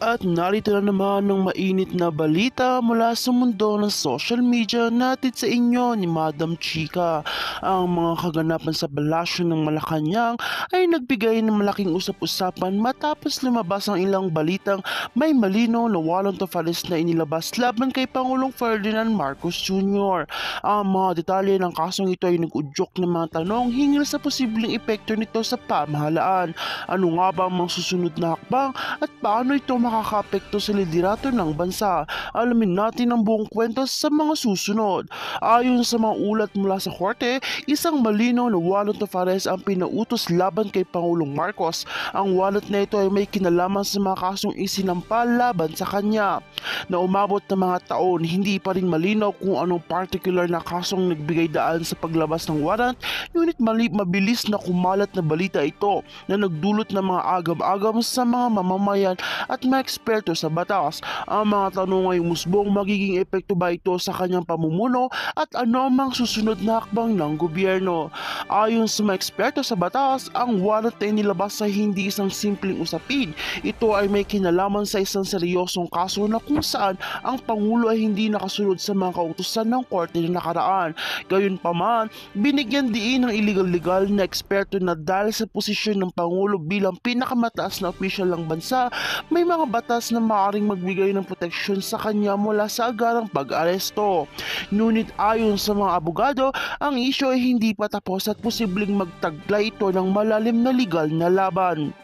At narito na naman ng mainit na balita mula sa mundo ng social media natin sa inyo ni Madam Chika. Ang mga kaganapan sa palasyo ng Malacanang ay nagbigay ng malaking usap-usapan matapos lumabas ang ilang balitang may malinaw na warrant of arrest na inilabas laban kay Pangulong Ferdinand Marcos Jr. Ang mga detalye ng kasong ito ay nag-udyok ng mga tanong hinggil sa posibleng epekto nito sa pamahalaan. Ano nga ba ang mga susunod na hakbang at paano ito makakaapekto sa liderato ng bansa? Alamin natin ang buong kwento sa mga susunod. Ayon sa mga ulat mula sa korte, isang malinaw na warrant of arrest ang pinautos laban kay Pangulong Marcos. Ang warrant na ito ay may kinalaman sa mga kasong isinampal laban sa kanya. Na umabot ng mga taon, hindi pa rin malinaw kung anong particular na kasong nagbigay daan sa paglabas ng warrant, ngunit mabilis na kumalat na balita ito na nagdulot ng mga agam-agam sa mga mamamayan at mga eksperto sa batas. Ang mga tanong ay musbong, magiging epekto ba ito sa kanyang pamumuno at ano ang mga susunod na hakbang ng gobyerno. Ayon sa mga eksperto sa batas, ang warrant ay nilabas sa hindi isang simpleng usapin. Ito ay may kinalaman sa isang seryosong kaso na kung saan ang Pangulo ay hindi nakasunod sa mga kautusan ng korte na nakaraan. Gayunpaman, binigyan diin ng illegal-legal na eksperto na dahil sa posisyon ng Pangulo bilang pinakamataas na opisyal ng bansa, may mga batas na maaaring magbigay ng proteksyon sa kanya mula sa agarang pag-aresto. Ngunit ayon sa mga abogado, ang isyo ay hindi pa tapos at posibleng magtaglay ito ng malalim na legal na laban.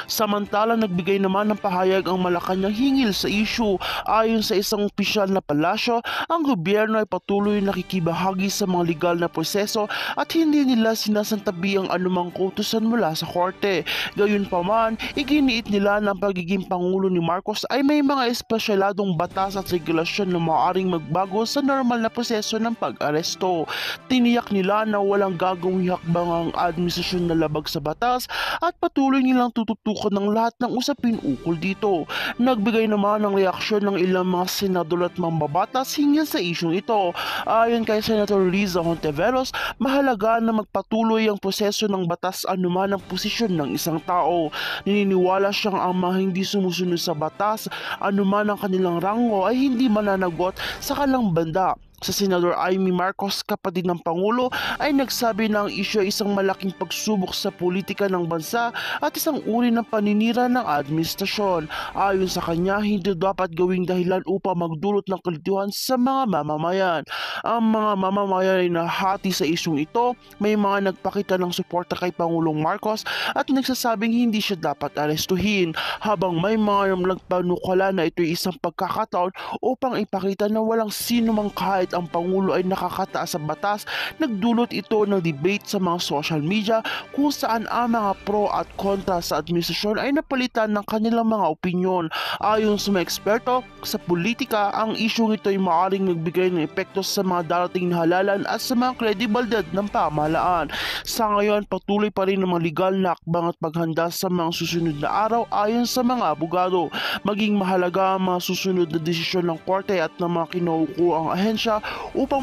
Samantalang nagbigay naman ng pahayag ang Malacanang hinggil sa issue. Ayon sa isang opisyal na palasyo, ang gobyerno ay patuloy nakikibahagi sa mga legal na proseso at hindi nila sinasantabi ang anumang kautusan mula sa korte. Gayunpaman, iginiit nila na ang pagiging Pangulo ni Marcos ay may mga espesyaladong batas at regulasyon na maaaring magbago sa normal na proseso ng pag-aresto. Tiniyak nila na walang gagawing hakbang ang administrasyon na labag sa batas at patuloy nilang tututukan ng lahat ng usapin ukol dito. Nagbigay naman ng reaksyon ng ilang mga senador at mambabatas hinggil sa isyong ito. Ayon kay Senator Riza Hontiveros, mahalaga na magpatuloy ang proseso ng batas anuman ang posisyon ng isang tao. Naniniwala siyang ang mga hindi sumusunod sa batas anuman ang kanilang rango ay hindi mananagot sa kanilang banda. Sa Senador Amy Marcos, kapatid ng Pangulo, ay nagsabi na ang isyu ay isang malaking pagsubok sa politika ng bansa at isang uri ng paninira ng administrasyon. Ayon sa kanya, hindi dapat gawing dahilan upang magdulot ng kalituhan sa mga mamamayan. Ang mga mamamayan ay nahati sa isyong ito, may mga nagpakita ng suporta kay Pangulong Marcos at nagsasabing hindi siya dapat arestuhin, habang may mga nagpanukala na ito ay isang pagkakataon upang ipakita na walang sino mang kahit ang Pangulo ay nakakataas sa batas. Nagdulot ito ng debate sa mga social media kung saan ang mga pro at kontra sa administrasyon ay napalitan ng kanilang mga opinyon. Ayon sa mga eksperto sa politika, ang isyong ito ay maaaring magbigay ng epekto sa mga darating na halalan at sa mga kredibilidad ng pamahalaan. Sa ngayon, patuloy pa rin ang mga legal na hakbang at paghanda sa mga susunod na araw ayon sa mga abogado. Maging mahalaga ang mga susunod na desisyon ng korte at ng mga kinukuhang ahensya upang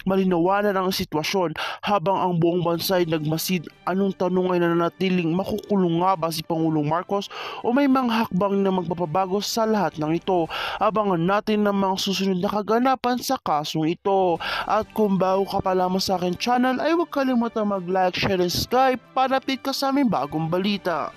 malinawanan ang sitwasyon habang ang buong bansa ay nagmasid. Anong tanong ay nananatiling, makukulong nga ba si Pangulong Marcos o may mga hakbang na magpapabago sa lahat ng ito? Abangan natin ang mga susunod na kaganapan sa kasong ito. At kung bago ka pa lamang sa akin channel ay huwag kalimutang mag-like, share and subscribe para update ka sa aming bagong balita.